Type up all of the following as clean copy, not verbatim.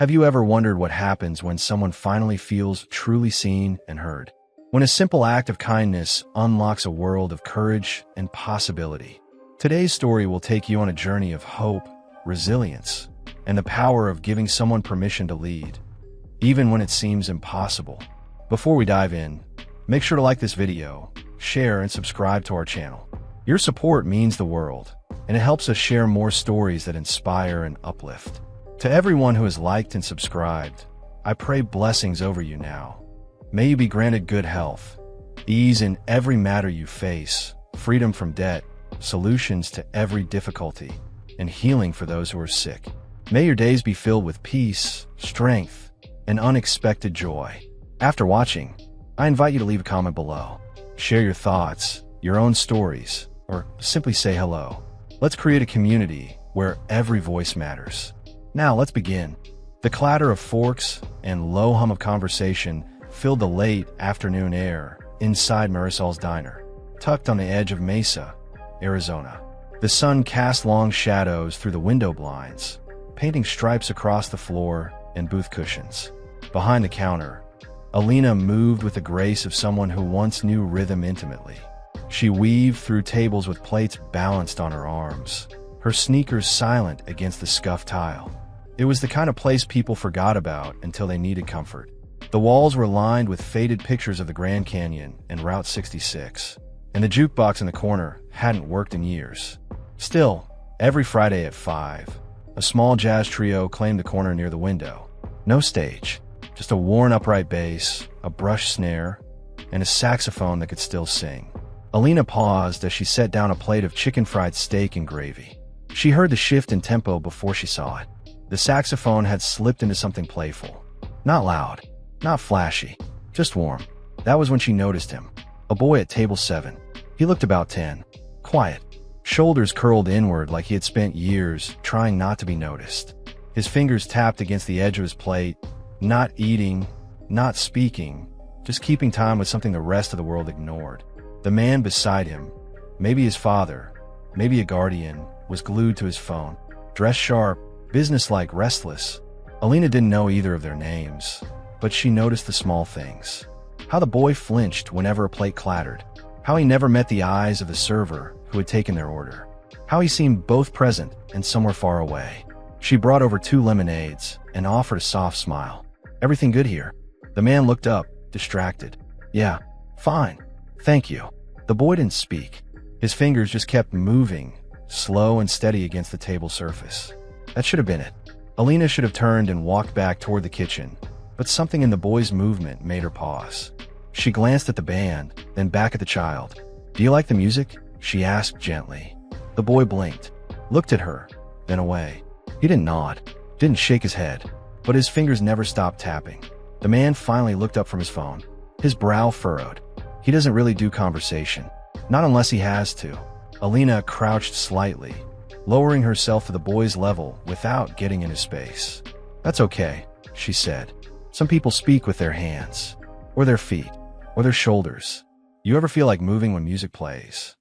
Have you ever wondered what happens when someone finally feels truly seen and heard? When a simple act of kindness unlocks a world of courage and possibility. Today's story will take you on a journey of hope, resilience, and the power of giving someone permission to lead, even when it seems impossible. Before we dive in, make sure to like this video, share, and subscribe to our channel. Your support means the world, and it helps us share more stories that inspire and uplift. To everyone who has liked and subscribed, I pray blessings over you now. May you be granted good health, ease in every matter you face, freedom from debt, solutions to every difficulty, and healing for those who are sick. May your days be filled with peace, strength, and unexpected joy. After watching, I invite you to leave a comment below. Share your thoughts, your own stories, or simply say hello. Let's create a community where every voice matters. Now let's begin. The clatter of forks and low hum of conversation filled the late afternoon air inside Marisol's diner, tucked on the edge of Mesa, Arizona. The sun cast long shadows through the window blinds, painting stripes across the floor and booth cushions. Behind the counter, Alina moved with the grace of someone who once knew rhythm intimately. She weaved through tables with plates balanced on her arms, her sneakers silent against the scuffed tile. It was the kind of place people forgot about until they needed comfort. The walls were lined with faded pictures of the Grand Canyon and Route 66, and the jukebox in the corner hadn't worked in years. Still, every Friday at 5, a small jazz trio claimed the corner near the window. No stage, just a worn upright bass, a brush snare, and a saxophone that could still sing. Alina paused as she set down a plate of chicken fried steak and gravy. She heard the shift in tempo before she saw it. The saxophone had slipped into something playful. Not loud, not flashy, just warm. That was when she noticed him. A boy at table 7. He looked about 10. Quiet, shoulders curled inward like he had spent years trying not to be noticed. His fingers tapped against the edge of his plate, not eating, not speaking, just keeping time with something the rest of the world ignored. The man beside him, maybe his father, maybe a guardian, was glued to his phone. Dressed sharp, businesslike, restless. Alina didn't know either of their names, but she noticed the small things. How the boy flinched whenever a plate clattered. How he never met the eyes of the server who had taken their order. How he seemed both present and somewhere far away. She brought over 2 lemonades and offered a soft smile. "Everything good here?" The man looked up, distracted. "Yeah, fine. Thank you." The boy didn't speak. His fingers just kept moving, slow and steady against the table surface. That should have been it. Alina should have turned and walked back toward the kitchen, but something in the boy's movement made her pause. She glanced at the band, then back at the child. "Do you like the music?" she asked gently. The boy blinked, looked at her, then away. He didn't nod, didn't shake his head, but his fingers never stopped tapping. The man finally looked up from his phone, his brow furrowed. He doesn't really do conversation, not unless he has to. Alina crouched slightly, lowering herself to the boy's level without getting in his space. "That's okay," she said. "Some people speak with their hands, or their feet, or their shoulders. You ever feel like moving when music plays?"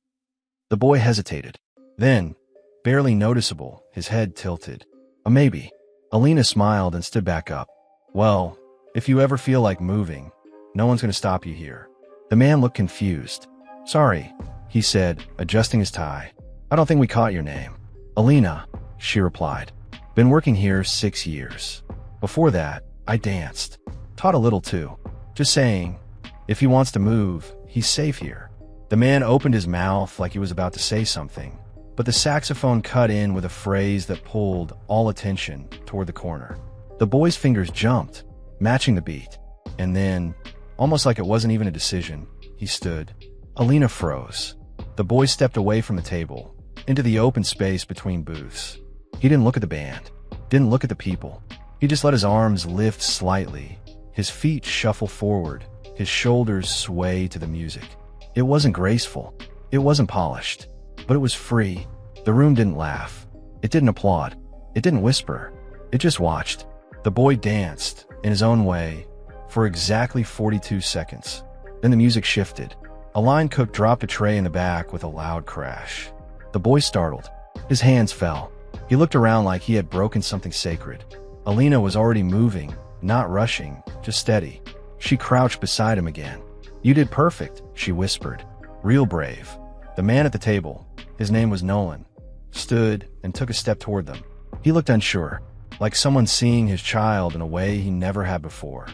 The boy hesitated. Then, barely noticeable, his head tilted. "A maybe." Alina smiled and stood back up. "Well, if you ever feel like moving, no one's going to stop you here." The man looked confused. "Sorry," he said, adjusting his tie. "I don't think we caught your name." "Alina," she replied. "Been working here 6 years. Before that, I danced. Taught a little too. Just saying, if he wants to move, he's safe here." The man opened his mouth like he was about to say something, but the saxophone cut in with a phrase that pulled all attention toward the corner. The boy's fingers jumped, matching the beat. And then, almost like it wasn't even a decision, he stood. Alina froze. The boy stepped away from the table, into the open space between booths. He didn't look at the band, didn't look at the people. He just let his arms lift slightly, his feet shuffle forward, his shoulders sway to the music. It wasn't graceful, it wasn't polished, but it was free. The room didn't laugh, it didn't applaud, it didn't whisper, it just watched. The boy danced, in his own way, for exactly 42 seconds. Then the music shifted. A line cook dropped a tray in the back with a loud crash. The boy startled. His hands fell. He looked around like he had broken something sacred. Alina was already moving, not rushing, just steady. She crouched beside him again. "You did perfect," she whispered. "Real brave." The man at the table, his name was Nolan, stood and took a step toward them. He looked unsure, like someone seeing his child in a way he never had before.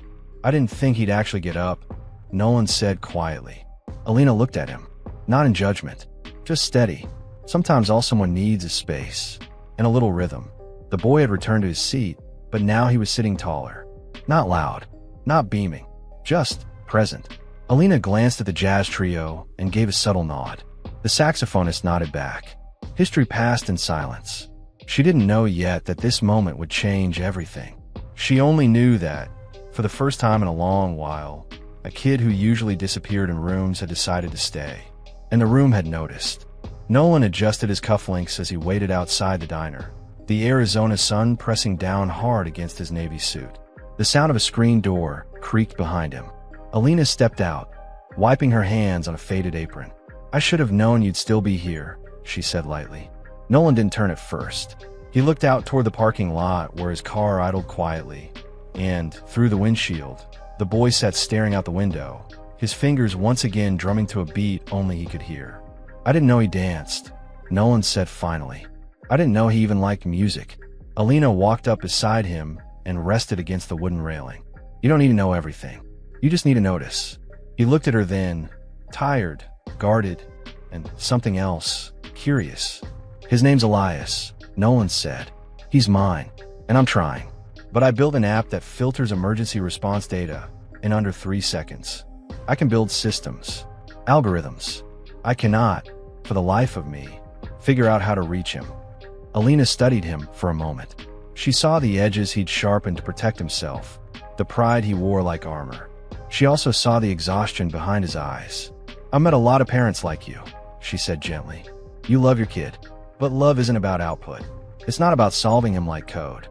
"I didn't think he'd actually get up," Nolan said quietly. Alina looked at him, not in judgment, just steady. Sometimes all someone needs is space and a little rhythm. The boy had returned to his seat, but now he was sitting taller. Not loud, not beaming, just present. Alina glanced at the jazz trio and gave a subtle nod. The saxophonist nodded back. History passed in silence. She didn't know yet that this moment would change everything. She only knew that, for the first time in a long while, a kid who usually disappeared in rooms had decided to stay. And the room had noticed. Nolan adjusted his cufflinks as he waited outside the diner, the Arizona sun pressing down hard against his navy suit. The sound of a screen door creaked behind him. Alina stepped out, wiping her hands on a faded apron. "I should have known you'd still be here," she said lightly. Nolan didn't turn at first. He looked out toward the parking lot where his car idled quietly, and, through the windshield, the boy sat staring out the window, his fingers once again drumming to a beat only he could hear. "I didn't know he danced," Nolan said finally. "I didn't know he even liked music." Alina walked up beside him and rested against the wooden railing. "You don't need to know everything. You just need to notice." He looked at her then, tired, guarded, and something else, curious. "His name's Elias," Nolan said. "He's mine, and I'm trying. But I built an app that filters emergency response data in under 3 seconds. I can build systems, algorithms. I cannot, for the life of me, figure out how to reach him." Alina studied him for a moment. She saw the edges he'd sharpened to protect himself, the pride he wore like armor. She also saw the exhaustion behind his eyes. "I've met a lot of parents like you," she said gently. "You love your kid, but love isn't about output. It's not about solving him like code."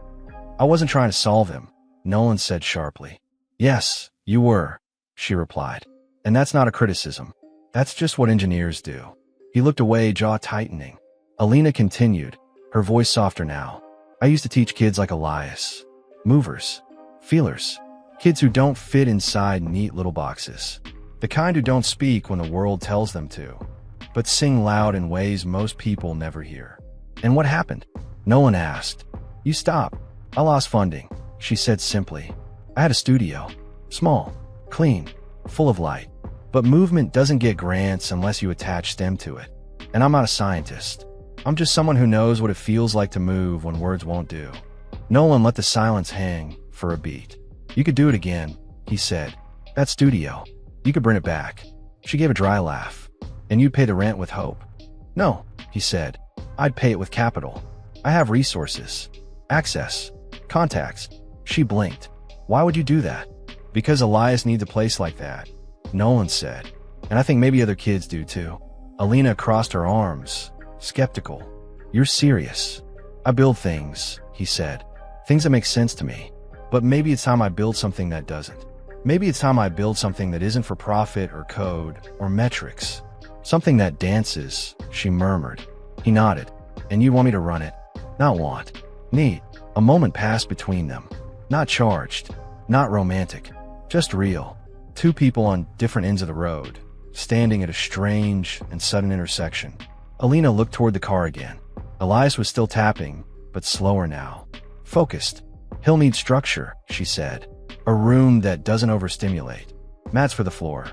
"I wasn't trying to solve him," Nolan said sharply. "Yes, you were," she replied. "And that's not a criticism. That's just what engineers do." He looked away, jaw tightening. Alina continued, her voice softer now. "I used to teach kids like Elias. Movers. Feelers. Kids who don't fit inside neat little boxes. The kind who don't speak when the world tells them to, but sing loud in ways most people never hear." "And what happened?" Nolan asked. "You stopped. I lost funding," she said simply. "I had a studio. Small, clean, full of light. But movement doesn't get grants unless you attach STEM to it. And I'm not a scientist. I'm just someone who knows what it feels like to move when words won't do." Nolan let the silence hang for a beat. "You could do it again," he said. "That studio. You could bring it back." She gave a dry laugh. "And you'd pay the rent with hope." "No," he said. "I'd pay it with capital. I have resources. Access. Contacts." She blinked. "Why would you do that?" "Because Elias needs a place like that," Nolan said. "And I think maybe other kids do too." Alina crossed her arms, skeptical. "You're serious?" "I build things," he said. "Things that make sense to me. But maybe it's time I build something that doesn't. Maybe it's time I build something that isn't for profit or code or metrics. Something that dances," she murmured. He nodded. "And you want me to run it?" "Not want. Need." A moment passed between them. Not charged. Not romantic. Just real. Two people on different ends of the road, standing at a strange and sudden intersection. Alina looked toward the car again. Elias was still tapping, but slower now. Focused. "He'll need structure," she said. "A room that doesn't overstimulate. Mats for the floor.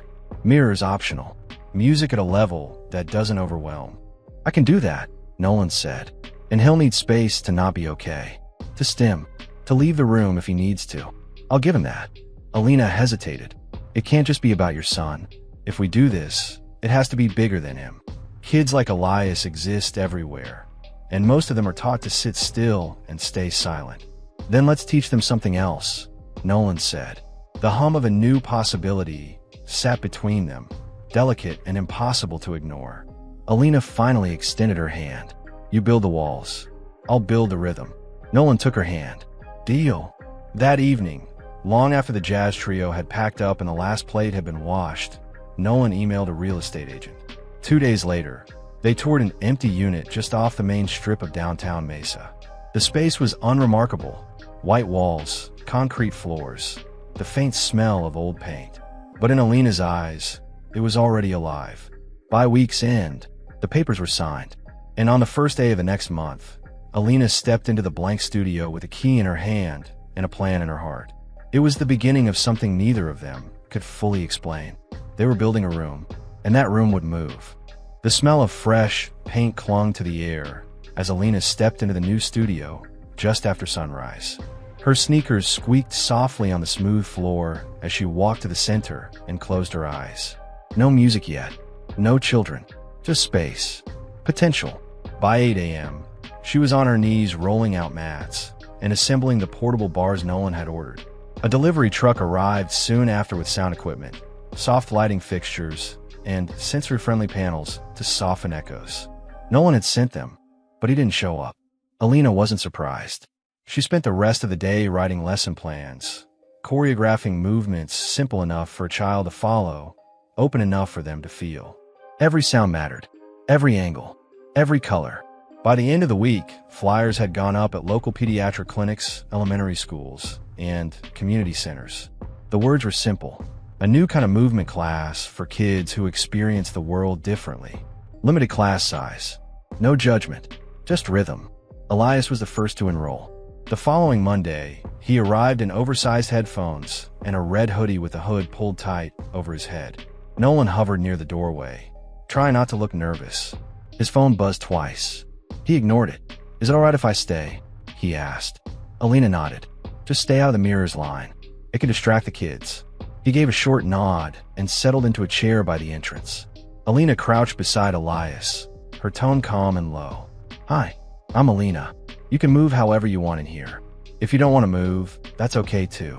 Mirrors optional. Music at a level that doesn't overwhelm." "I can do that," Nolan said. "And he'll need space to not be okay. To stim. To leave the room if he needs to. I'll give him that." Alina hesitated. "It can't just be about your son. If we do this, it has to be bigger than him. Kids like Elias exist everywhere, and most of them are taught to sit still and stay silent." "Then let's teach them something else," Nolan said. The hum of a new possibility sat between them, delicate and impossible to ignore. Alina finally extended her hand. "You build the walls. I'll build the rhythm." Nolan took her hand. "Deal." That evening, long after the jazz trio had packed up and the last plate had been washed, Nolan emailed a real estate agent. 2 days later, they toured an empty unit just off the main strip of downtown Mesa. The space was unremarkable. White walls, concrete floors, the faint smell of old paint. But in Alina's eyes, it was already alive. By week's end, the papers were signed, and on the first day of the next month, Alina stepped into the blank studio with a key in her hand and a plan in her heart. It was the beginning of something neither of them could fully explain. They were building a room, and that room would move. The smell of fresh paint clung to the air as Alina stepped into the new studio just after sunrise. Her sneakers squeaked softly on the smooth floor as she walked to the center and closed her eyes. No music yet, no children, just space, potential. By 8 a.m., she was on her knees rolling out mats and assembling the portable bars Nolan had ordered. A delivery truck arrived soon after with sound equipment, soft lighting fixtures, and sensory-friendly panels to soften echoes. Nolan had sent them, but he didn't show up. Alina wasn't surprised. She spent the rest of the day writing lesson plans, choreographing movements simple enough for a child to follow, open enough for them to feel. Every sound mattered, every angle, every color. By the end of the week, flyers had gone up at local pediatric clinics, elementary schools, and community centers. The words were simple: a new kind of movement class for kids who experience the world differently. Limited class size. No judgment, just rhythm. Elias was the first to enroll. The following Monday, he arrived in oversized headphones and a red hoodie with the hood pulled tight over his head. Nolan hovered near the doorway, trying not to look nervous. His phone buzzed twice. He ignored it. "Is it all right if I stay?" he asked. Alina nodded. "Just stay out of the mirrors line. It can distract the kids." He gave a short nod and settled into a chair by the entrance. Alina crouched beside Elias, her tone calm and low. "Hi, I'm Alina. You can move however you want in here. If you don't want to move, that's okay too."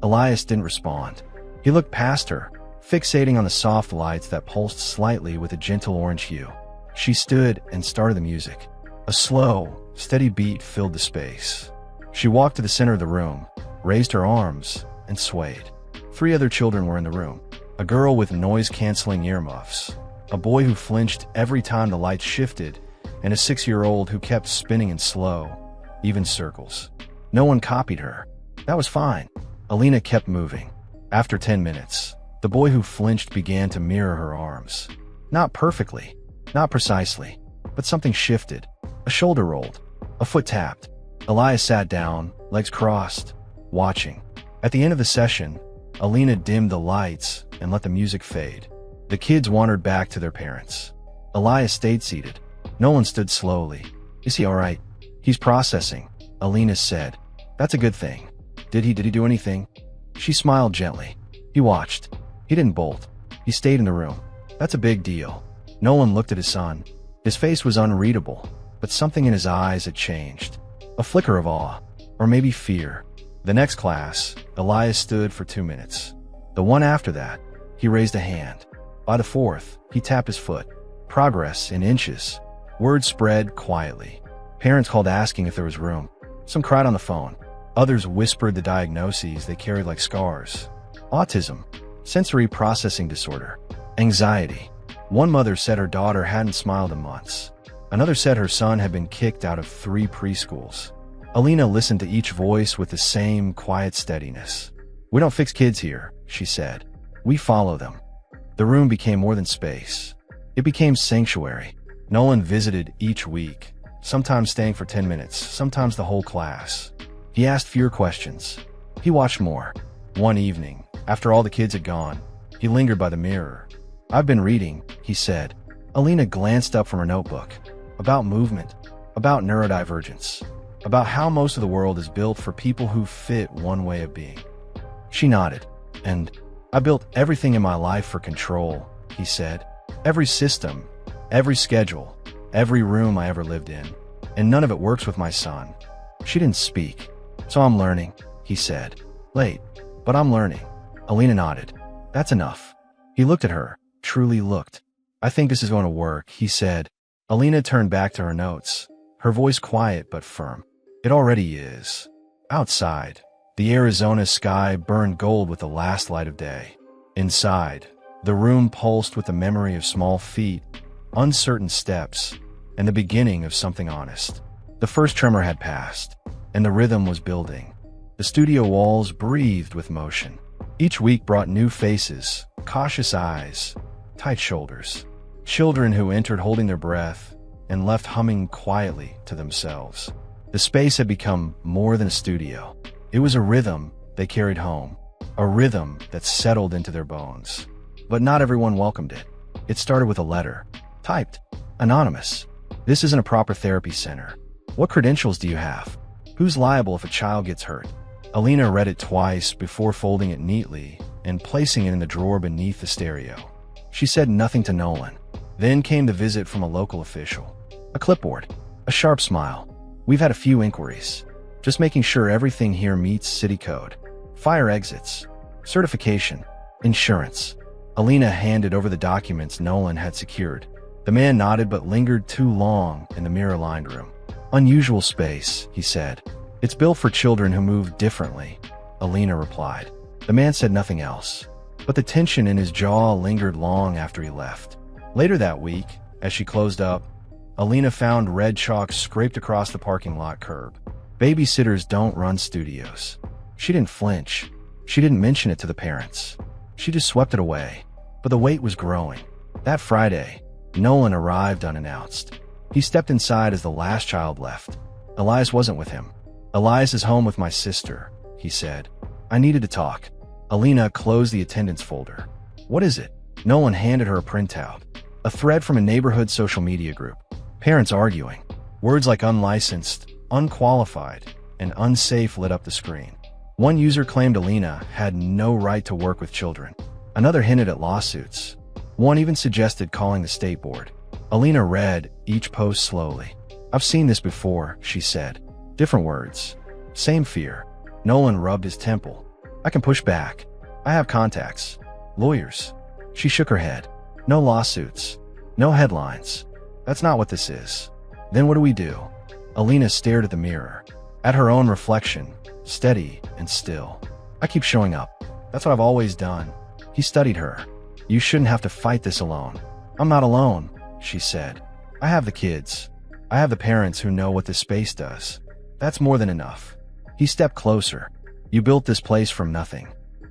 Elias didn't respond. He looked past her, fixating on the soft lights that pulsed slightly with a gentle orange hue. She stood and started the music. A slow, steady beat filled the space. She walked to the center of the room, raised her arms, and swayed. 3 other children were in the room. A girl with noise-canceling earmuffs, a boy who flinched every time the lights shifted, and a 6-year-old who kept spinning in slow, even circles. No one copied her. That was fine. Alina kept moving. After 10 minutes, the boy who flinched began to mirror her arms. Not perfectly, not precisely, but something shifted. A shoulder rolled, a foot tapped. Elias sat down, legs crossed, watching. At the end of the session, Alina dimmed the lights and let the music fade. The kids wandered back to their parents. Elias stayed seated. Nolan stood slowly. "Is he all right?" "He's processing," Alina said. "That's a good thing." Did he do anything?" She smiled gently. He watched. He didn't bolt. He stayed in the room. "That's a big deal." Nolan looked at his son. His face was unreadable, but something in his eyes had changed. A flicker of awe, or maybe fear. The next class, Elias stood for 2 minutes. The one after that, he raised a hand. By the 4th, he tapped his foot. Progress in inches. Word spread quietly. Parents called asking if there was room. Some cried on the phone. Others whispered the diagnoses they carried like scars. Autism, sensory processing disorder, anxiety. One mother said her daughter hadn't smiled in months. Another said her son had been kicked out of 3 preschools. Alina listened to each voice with the same quiet steadiness. "We don't fix kids here," she said. "We follow them." The room became more than space. It became sanctuary. Nolan visited each week, sometimes staying for 10 minutes, sometimes the whole class. He asked fewer questions. He watched more. One evening, after all the kids had gone, he lingered by the mirror. "I've been reading," he said. Alina glanced up from her notebook. About movement, about neurodivergence, about how most of the world is built for people who fit one way of being. She nodded. "And I built everything in my life for control," he said. "Every system, every schedule, every room I ever lived in, and none of it works with my son." She didn't speak. "So I'm learning," he said. "Late, but I'm learning." Alina nodded. "That's enough." He looked at her, truly looked. "I think this is going to work," he said. Alina turned back to her notes, her voice quiet but firm. "It already is." Outside, the Arizona sky burned gold with the last light of day. Inside, the room pulsed with the memory of small feet, uncertain steps, and the beginning of something honest. The first tremor had passed, and the rhythm was building. The studio walls breathed with motion. Each week brought new faces, cautious eyes, tight shoulders. Children who entered holding their breath and left humming quietly to themselves. The space had become more than a studio. It was a rhythm they carried home, a rhythm that settled into their bones. But not everyone welcomed it. It started with a letter, typed, anonymous. This isn't a proper therapy center. What credentials do you have? Who's liable if a child gets hurt? Alina read it twice before folding it neatly and placing it in the drawer beneath the stereo. She said nothing to Nolan. Then came the visit from a local official. A clipboard, a sharp smile. We've had a few inquiries. Just making sure everything here meets city code. Fire exits, certification, insurance. Alina handed over the documents Nolan had secured. The man nodded but lingered too long in the mirror-lined room. Unusual space, he said. It's built for children who move differently, Alina replied. The man said nothing else, but the tension in his jaw lingered long after he left. Later that week, as she closed up, Alina found red chalk scraped across the parking lot curb. Babysitters don't run studios. She didn't flinch. She didn't mention it to the parents. She just swept it away. But the weight was growing. That Friday, Nolan arrived unannounced. He stepped inside as the last child left. Elias wasn't with him. Elias is home with my sister, he said. I needed to talk. Alina closed the attendance folder. What is it? Nolan handed her a printout. A thread from a neighborhood social media group. Parents arguing. Words like unlicensed, unqualified, and unsafe lit up the screen. One user claimed Alina had no right to work with children. Another hinted at lawsuits. One even suggested calling the state board. Alina read each post slowly. I've seen this before, she said. Different words. Same fear. Nolan rubbed his temple. I can push back. I have contacts. Lawyers. She shook her head. No lawsuits. No headlines. That's not what this is. Then what do we do? Alina stared at the mirror. At her own reflection, steady and still. I keep showing up. That's what I've always done. He studied her. You shouldn't have to fight this alone. I'm not alone, she said. I have the kids. I have the parents who know what this space does. That's more than enough. He stepped closer. You built this place from nothing.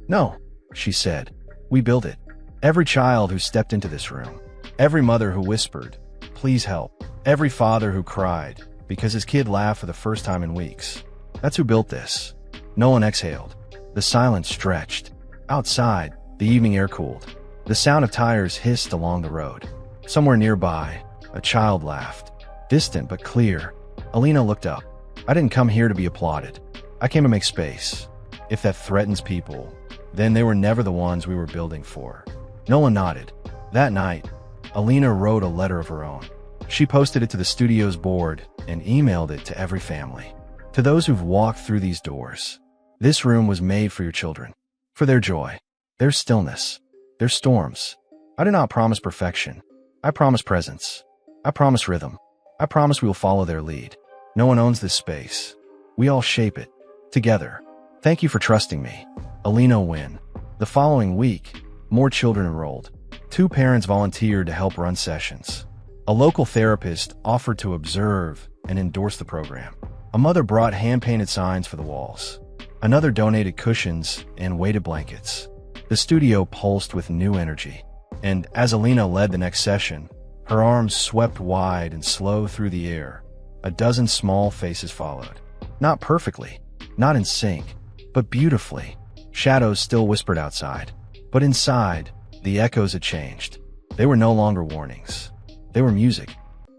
No, she said. We built it. Every child who stepped into this room. Every mother who whispered, please help. Every father who cried because his kid laughed for the first time in weeks. That's who built this. Nolan exhaled. The silence stretched. Outside, the evening air cooled. The sound of tires hissed along the road. Somewhere nearby, a child laughed. Distant but clear. Alina looked up. I didn't come here to be applauded. I came to make space. If that threatens people, then they were never the ones we were building for. Nolan nodded. That night, Alina wrote a letter of her own. She posted it to the studio's board and emailed it to every family. To those who've walked through these doors, this room was made for your children. For their joy, their stillness, their storms. I do not promise perfection. I promise presence. I promise rhythm. I promise we will follow their lead. No one owns this space. We all shape it. Together. Thank you for trusting me. Alina Wynn. The following week, more children enrolled. 2 parents volunteered to help run sessions. A local therapist offered to observe and endorse the program. A mother brought hand-painted signs for the walls. Another donated cushions and weighted blankets. The studio pulsed with new energy. And as Alina led the next session, her arms swept wide and slow through the air. A dozen small faces followed. Not perfectly, not in sync, but beautifully. Shadows still whispered outside. But inside, the echoes had changed. They were no longer warnings. They were music.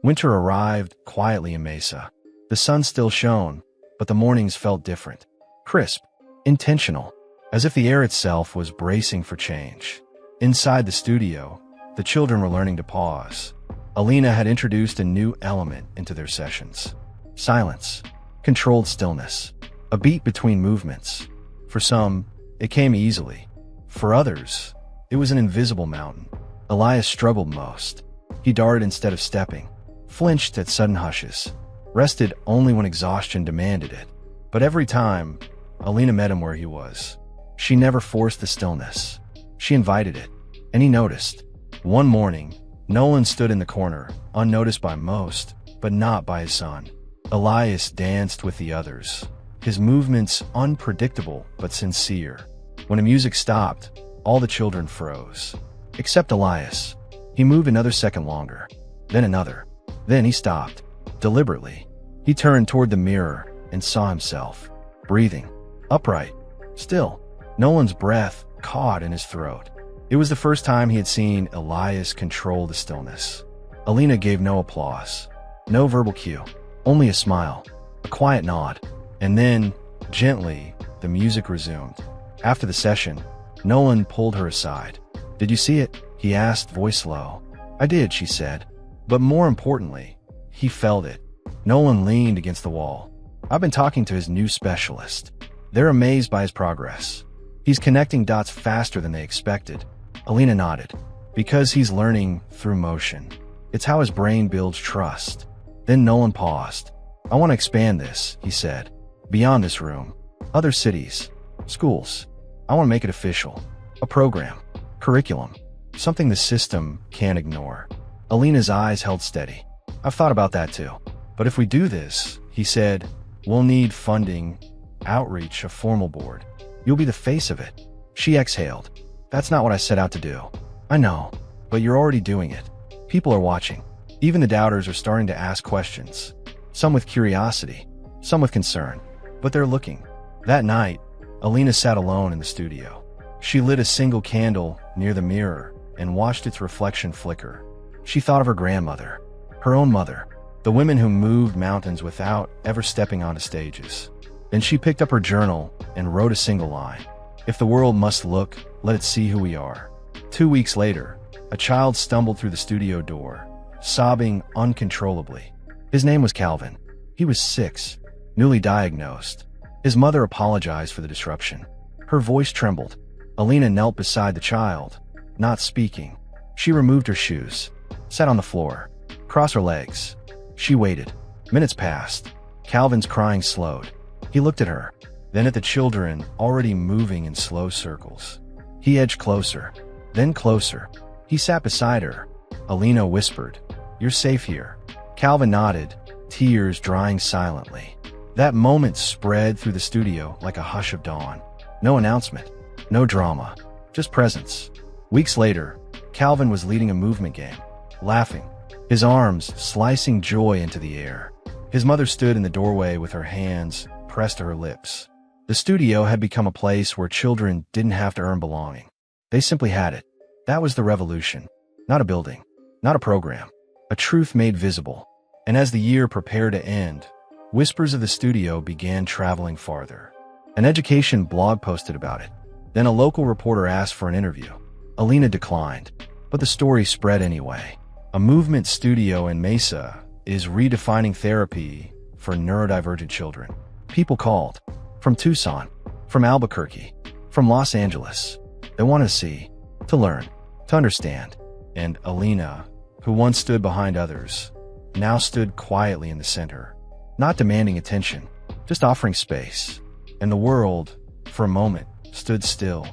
Winter arrived quietly in Mesa. The sun still shone, but the mornings felt different. Crisp, intentional, as if the air itself was bracing for change. Inside the studio, the children were learning to pause. Alina had introduced a new element into their sessions. Silence, controlled stillness, a beat between movements. For some, it came easily. For others, it was an invisible mountain. Elias struggled most. He darted instead of stepping, flinched at sudden hushes, rested only when exhaustion demanded it. But every time, Alina met him where he was. She never forced the stillness. She invited it, and he noticed. One morning, Nolan stood in the corner, unnoticed by most, but not by his son. Elias danced with the others, his movements unpredictable but sincere. When the music stopped, all the children froze. Except Elias. He moved another second longer. Then another. Then he stopped. Deliberately. He turned toward the mirror and saw himself. Breathing. Upright. Still. Nolan's breath caught in his throat. It was the first time he had seen Elias control the stillness. Alina gave no applause. No verbal cue. Only a smile. A quiet nod. And then, gently, the music resumed. After the session, Nolan pulled her aside. "Did you see it?" he asked, voice low. "I did," she said. But more importantly, he felt it. Nolan leaned against the wall. "I've been talking to his new specialist. They're amazed by his progress. He's connecting dots faster than they expected." Alina nodded. "Because he's learning through motion. It's how his brain builds trust." Then Nolan paused. "I want to expand this," he said. "Beyond this room. Other cities. Schools. I want to make it official. A program. Curriculum. Something the system can't ignore." Alina's eyes held steady. "I've thought about that too. But if we do this," he said, "we'll need funding, outreach, a formal board. You'll be the face of it." She exhaled. "That's not what I set out to do." "I know, but you're already doing it. People are watching. Even the doubters are starting to ask questions. Some with curiosity, some with concern. But they're looking." That night, Alina sat alone in the studio. She lit a single candle near the mirror and watched its reflection flicker. She thought of her grandmother, her own mother, the women who moved mountains without ever stepping onto stages. Then she picked up her journal and wrote a single line. "If the world must look, let it see who we are." 2 weeks later, a child stumbled through the studio door, sobbing uncontrollably. His name was Calvin. He was 6, newly diagnosed. His mother apologized for the disruption. Her voice trembled. Alina knelt beside the child, not speaking. She removed her shoes, sat on the floor, crossed her legs. She waited. Minutes passed. Calvin's crying slowed. He looked at her, then at the children already moving in slow circles. He edged closer, then closer. He sat beside her. Alina whispered, "You're safe here." Calvin nodded, tears drying silently. That moment spread through the studio like a hush of dawn. No announcement, no drama, just presence. Weeks later, Calvin was leading a movement game, laughing, his arms slicing joy into the air. His mother stood in the doorway with her hands pressed to her lips. The studio had become a place where children didn't have to earn belonging. They simply had it. That was the revolution. Not a building, not a program, a truth made visible. And as the year prepared to end, whispers of the studio began traveling farther. An education blog posted about it. Then a local reporter asked for an interview. Alina declined, but the story spread anyway. A movement studio in Mesa is redefining therapy for neurodivergent children. People called. From Tucson, from Albuquerque, from Los Angeles. They wanted to see, to learn, to understand. And Alina, who once stood behind others, now stood quietly in the center. Not demanding attention, just offering space. And the world, for a moment, stood still.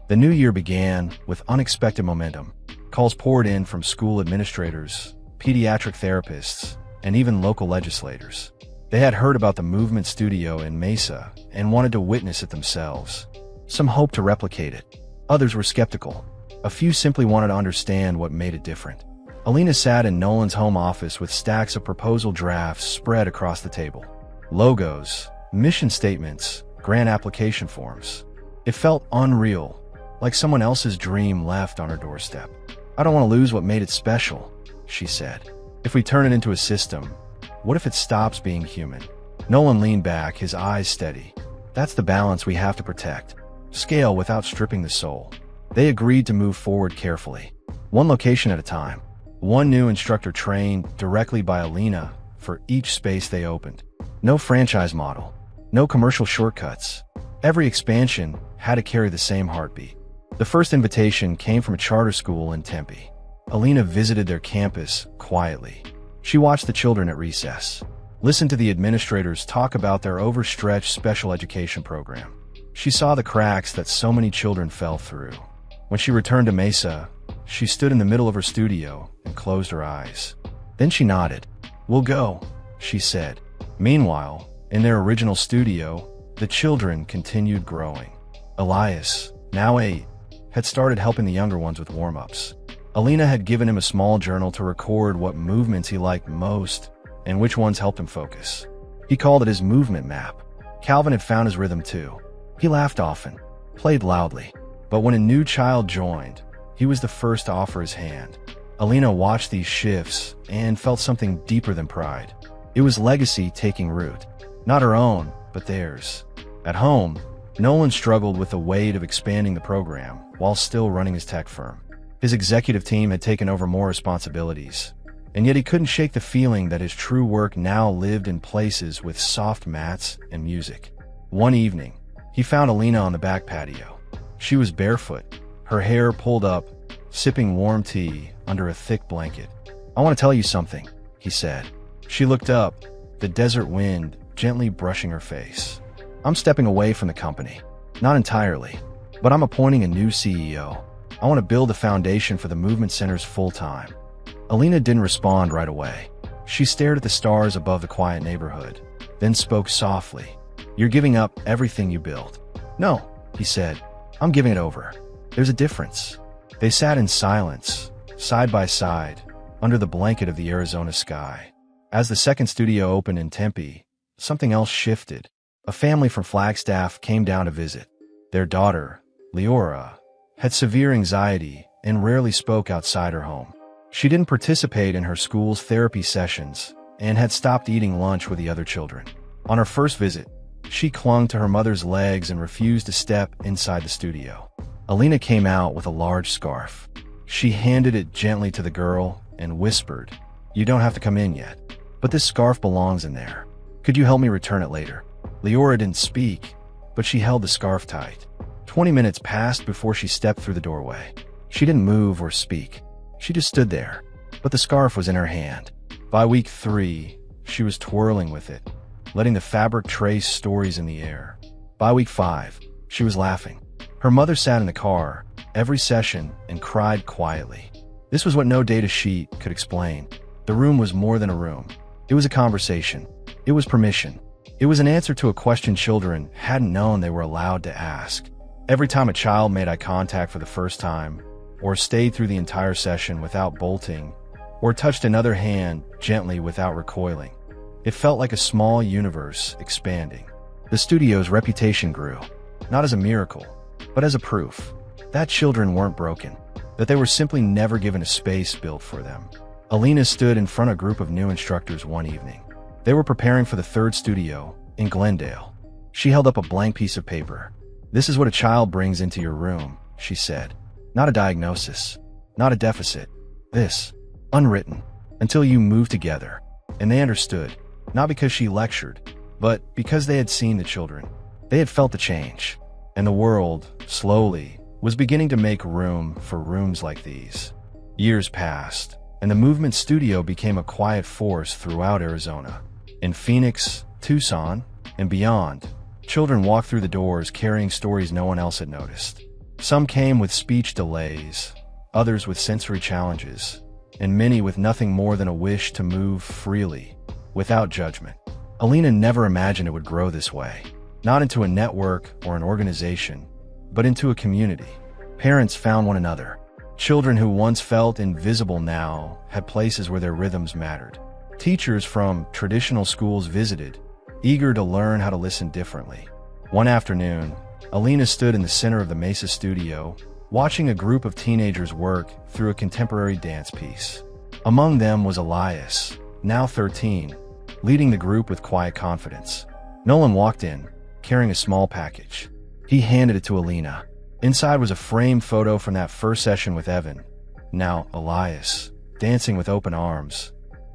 The new year began with unexpected momentum. Calls poured in from school administrators, pediatric therapists, and even local legislators. They had heard about the movement studio in Mesa and wanted to witness it themselves. Some hoped to replicate it. Others were skeptical. A few simply wanted to understand what made it different. Alina sat in Nolan's home office with stacks of proposal drafts spread across the table. Logos, mission statements, grant application forms. It felt unreal, like someone else's dream left on her doorstep. "I don't want to lose what made it special," she said. "If we turn it into a system, what if it stops being human?" Nolan leaned back, his eyes steady. "That's the balance we have to protect. Scale without stripping the soul." They agreed to move forward carefully, one location at a time. One new instructor trained directly by Alina for each space they opened. No franchise model, no commercial shortcuts. Every expansion had to carry the same heartbeat. The first invitation came from a charter school in Tempe. Alina visited their campus quietly. She watched the children at recess, listened to the administrators talk about their overstretched special education program. She saw the cracks that so many children fell through. When she returned to Mesa, she stood in the middle of her studio and closed her eyes. Then she nodded. "We'll go," she said. Meanwhile, in their original studio, the children continued growing. Elias, now 8, had started helping the younger ones with warm-ups. Alina had given him a small journal to record what movements he liked most and which ones helped him focus. He called it his movement map. Calvin had found his rhythm too. He laughed often, played loudly, but when a new child joined, he was the first to offer his hand. Alina watched these shifts and felt something deeper than pride. It was legacy taking root. Not her own, but theirs. At home, Nolan struggled with the weight of expanding the program while still running his tech firm. His executive team had taken over more responsibilities, and yet he couldn't shake the feeling that his true work now lived in places with soft mats and music. One evening, he found Alina on the back patio. She was barefoot, her hair pulled up, sipping warm tea under a thick blanket. "I want to tell you something," he said. She looked up, the desert wind gently brushing her face. "I'm stepping away from the company. Not entirely, but I'm appointing a new CEO. I want to build a foundation for the movement centers full-time." Alina didn't respond right away. She stared at the stars above the quiet neighborhood, then spoke softly. "You're giving up everything you built." "No," he said. "I'm giving it over. There's a difference." They sat in silence, side by side, under the blanket of the Arizona sky. As the second studio opened in Tempe, something else shifted. A family from Flagstaff came down to visit. Their daughter, Leora, had severe anxiety and rarely spoke outside her home. She didn't participate in her school's therapy sessions and had stopped eating lunch with the other children. On her first visit, she clung to her mother's legs and refused to step inside the studio. Alina came out with a large scarf. She handed it gently to the girl and whispered, "You don't have to come in yet, but this scarf belongs in there. Could you help me return it later?" Leora didn't speak, but she held the scarf tight. 20 minutes passed before she stepped through the doorway. She didn't move or speak. She just stood there, but the scarf was in her hand. By week 3, she was twirling with it, letting the fabric trace stories in the air. By week 5, she was laughing. Her mother sat in the car, every session, and cried quietly. This was what no data sheet could explain. The room was more than a room. It was a conversation. It was permission. It was an answer to a question children hadn't known they were allowed to ask. Every time a child made eye contact for the first time, or stayed through the entire session without bolting, or touched another hand gently without recoiling, it felt like a small universe expanding. The studio's reputation grew, not as a miracle, but as a proof that children weren't broken, that they were simply never given a space built for them. Alina stood in front of a group of new instructors one evening. They were preparing for the third studio in Glendale. She held up a blank piece of paper. "This is what a child brings into your room," she said. "Not a diagnosis, not a deficit. This, unwritten, until you move together." And they understood, not because she lectured, but because they had seen the children. They had felt the change, and the world, slowly, was beginning to make room for rooms like these. Years passed, and the movement studio became a quiet force throughout Arizona. In Phoenix, Tucson, and beyond, children walked through the doors carrying stories no one else had noticed. Some came with speech delays, others with sensory challenges, and many with nothing more than a wish to move freely, without judgment. Alina never imagined it would grow this way, not into a network or an organization, but into a community. Parents found one another. Children who once felt invisible now had places where their rhythms mattered. Teachers from traditional schools visited, eager to learn how to listen differently. One afternoon, Alina stood in the center of the Mesa studio, watching a group of teenagers work through a contemporary dance piece. Among them was Elias, now 13, leading the group with quiet confidence. Nolan walked in, carrying a small package. He handed it to Alina. Inside was a framed photo from that first session with Evan, now Elias, dancing with open arms,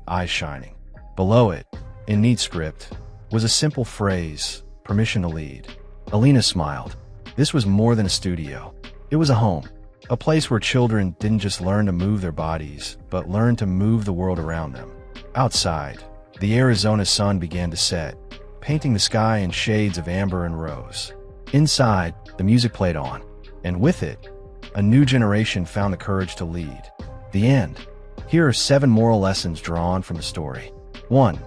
eyes shining. Below it, in neat script, was a simple phrase, "Permission to lead." Alina smiled. This was more than a studio. It was a home, a place where children didn't just learn to move their bodies, but learned to move the world around them. Outside, the Arizona sun began to set, painting the sky in shades of amber and rose. Inside, the music played on, and with it, a new generation found the courage to lead. The end. Here are 7 moral lessons drawn from the story. 1.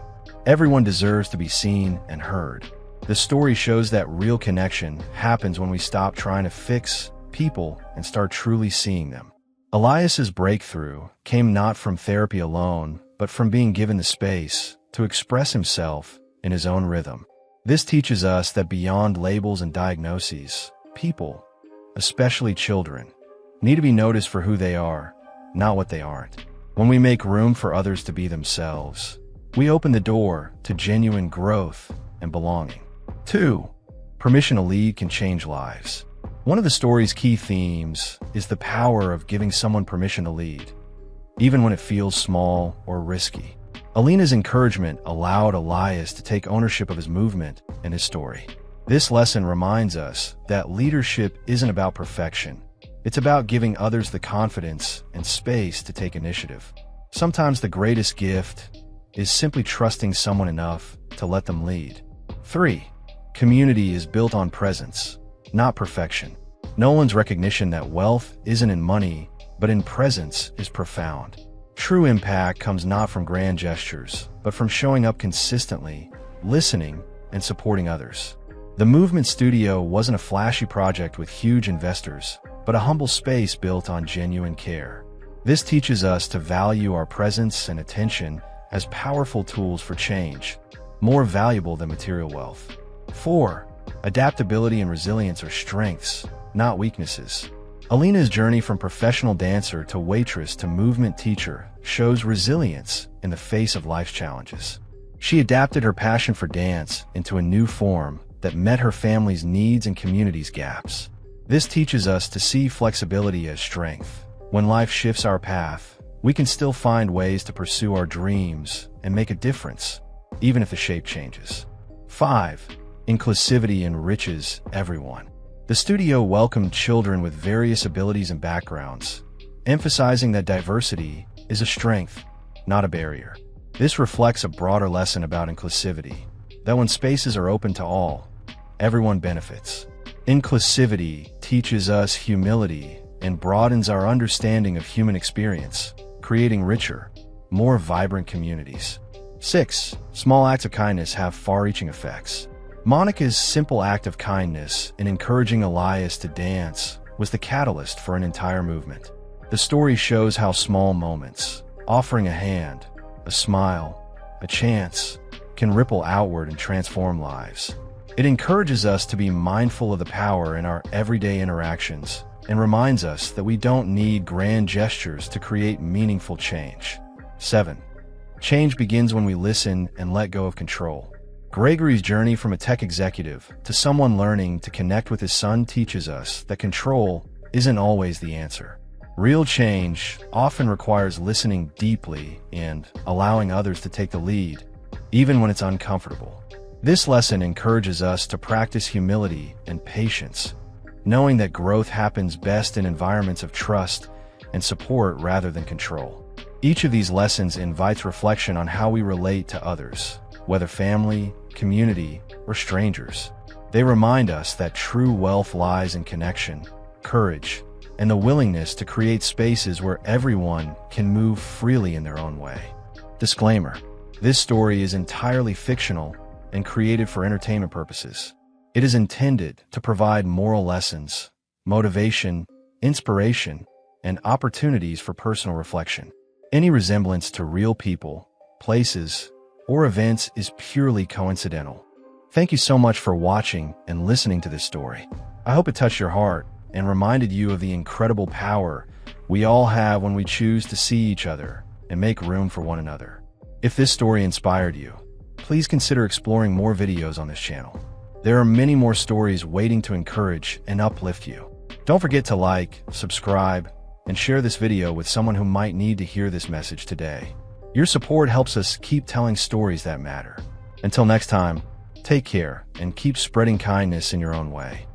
Everyone deserves to be seen and heard. The story shows that real connection happens when we stop trying to fix people and start truly seeing them. Elias's breakthrough came not from therapy alone, but from being given the space to express himself in his own rhythm. This teaches us that beyond labels and diagnoses, people, especially children, need to be noticed for who they are, not what they aren't. When we make room for others to be themselves, we open the door to genuine growth and belonging. 2. Permission to lead can change lives. One of the story's key themes is the power of giving someone permission to lead, even when it feels small or risky. Alina's encouragement allowed Elias to take ownership of his movement and his story. This lesson reminds us that leadership isn't about perfection. It's about giving others the confidence and space to take initiative. Sometimes the greatest gift is simply trusting someone enough to let them lead. 3. Community is built on presence, not perfection. Nolan's recognition that wealth isn't in money, but in presence is profound. True impact comes not from grand gestures, but from showing up consistently, listening, and supporting others. The Movement Studio wasn't a flashy project with huge investors, but a humble space built on genuine care. This teaches us to value our presence and attention as powerful tools for change, more valuable than material wealth. 4. Adaptability and resilience are strengths, not weaknesses. Alina's journey from professional dancer to waitress to movement teacher shows resilience in the face of life's challenges. She adapted her passion for dance into a new form that met her family's needs and community's gaps. This teaches us to see flexibility as strength. When life shifts our path, we can still find ways to pursue our dreams and make a difference, even if the shape changes. 5. Inclusivity enriches everyone. The studio welcomed children with various abilities and backgrounds, emphasizing that diversity is a strength, not a barrier. This reflects a broader lesson about inclusivity, that when spaces are open to all, everyone benefits. Inclusivity teaches us humility and broadens our understanding of human experience, creating richer, more vibrant communities. 6. Small acts of kindness have far-reaching effects. Monica's simple act of kindness in encouraging Elias to dance was the catalyst for an entire movement. The story shows how small moments, offering a hand, a smile, a chance, can ripple outward and transform lives. It encourages us to be mindful of the power in our everyday interactions and reminds us that we don't need grand gestures to create meaningful change. 7. Change begins when we listen and let go of control. Gregory's journey from a tech executive to someone learning to connect with his son teaches us that control isn't always the answer. Real change often requires listening deeply and allowing others to take the lead, even when it's uncomfortable. This lesson encourages us to practice humility and patience, knowing that growth happens best in environments of trust and support rather than control. Each of these lessons invites reflection on how we relate to others, whether family, community, or strangers. They remind us that true wealth lies in connection, courage, and the willingness to create spaces where everyone can move freely in their own way. Disclaimer: this story is entirely fictional and created for entertainment purposes. It is intended to provide moral lessons, motivation, inspiration, and opportunities for personal reflection. Any resemblance to real people, places, or events is purely coincidental. Thank you so much for watching and listening to this story. I hope it touched your heart and reminded you of the incredible power we all have when we choose to see each other and make room for one another. If this story inspired you, please consider exploring more videos on this channel. There are many more stories waiting to encourage and uplift you. Don't forget to like, subscribe, and share this video with someone who might need to hear this message today. Your support helps us keep telling stories that matter. Until next time, take care and keep spreading kindness in your own way.